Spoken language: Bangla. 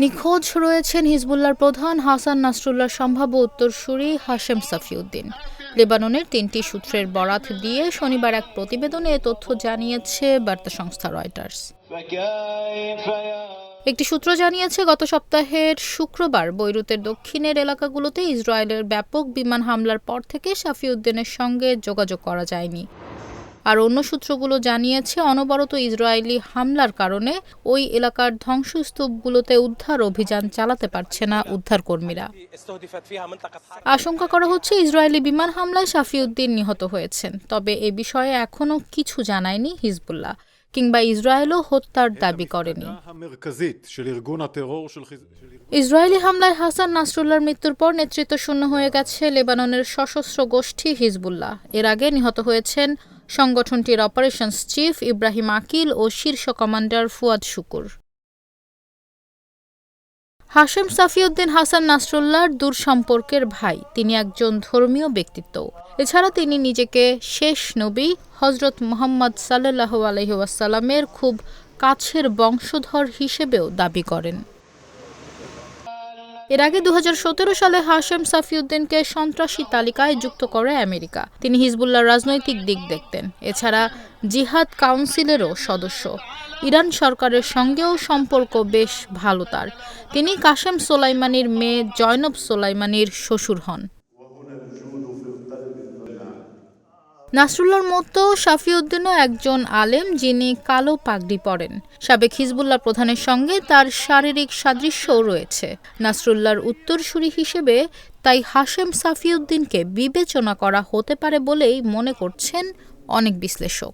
নিখোঁজ রয়েছেন হিজবুল্লাহর প্রধান হাসান নাসরুল্লাহর সম্ভাব্য উত্তরসূরি হাশেম সাফিউদ্দিন। লেবাননের ৩টি সূত্রের বরাত দিয়ে শনিবার এক প্রতিবেদনে এ তথ্য জানিয়েছে বার্তা সংস্থা রয়টার্স। একটি সূত্র জানিয়েছে, গত সপ্তাহের শুক্রবার বৈরুতের দক্ষিণের এলাকাগুলোতে ইসরায়েলের ব্যাপক বিমান হামলার পর থেকে সাফিউদ্দিনের সঙ্গে যোগাযোগ করা যায়নি। আর অন্য সূত্রগুলো জানিয়েছে, অনবরত ইসরায়েলি হামলার কারণে ওই এলাকার ধ্বংসস্তূপগুলোতে উদ্ধার অভিযান চালাতে পারছে না উদ্ধারকর্মীরা। আশঙ্কা করা হচ্ছে ইসরায়েলি বিমান হামলায় সাফিউদ্দিন নিহত হয়েছেন। তবে এ বিষয়ে এখনও কিছু জানায়নি হিজবুল্লাহ, কিংবা ইসরায়েলও হত্যার দাবি করেনি। ইসরায়েলি হামলায় হাসান নাসরুল্লাহর মৃত্যুর পর নেতৃত্ব শূন্য হয়ে গেছে লেবাননের সশস্ত্র গোষ্ঠী হিজবুল্লাহ। এর আগে নিহত হয়েছেন সংগঠনটির অপারেশনস চিফ ইব্রাহিম আকিল ও শীর্ষ কমান্ডার ফুয়াদ শুকুর। হাশেম সাফিউদ্দিন হাসান নাসরুল্লাহর দূর সম্পর্কের ভাই। তিনি একজন ধর্মীয় ব্যক্তিত্ব। এছাড়া তিনি নিজেকে শেষ নবী হজরত মুহাম্মদ সাল্লাল্লাহু আলাইহি ওয়াসাল্লামের খুব কাছের বংশধর হিসেবেও দাবি করেন। এর আগে ২০১৭ সালে হাশেম সাফিউদ্দিনকে সন্ত্রাসী তালিকায় যুক্ত করে আমেরিকা। তিনি হিজবুল্লাহর রাজনৈতিক দিক দেখতেন। এছাড়া জিহাদ কাউন্সিলেরও সদস্য। ইরান সরকারের সঙ্গেও সম্পর্ক বেশ ভালো তার। তিনি কাশেম সোলাইমানির মেয়ে জয়নব সোলাইমানির শ্বশুর হন। নাসরুল্লাহর মতো সাফিউদ্দিনও একজন আলেম, যিনি কালো পাগড়ি পরেন। সাবেক হিজবুল্লাহ প্রধানের সঙ্গে তার শারীরিক সাদৃশ্যও রয়েছে। নাসরুল্লাহর উত্তরসূরি হিসেবে তাই হাশেম সাফিউদ্দিনকে বিবেচনা করা হতে পারে বলেই মনে করছেন অনেক বিশ্লেষক।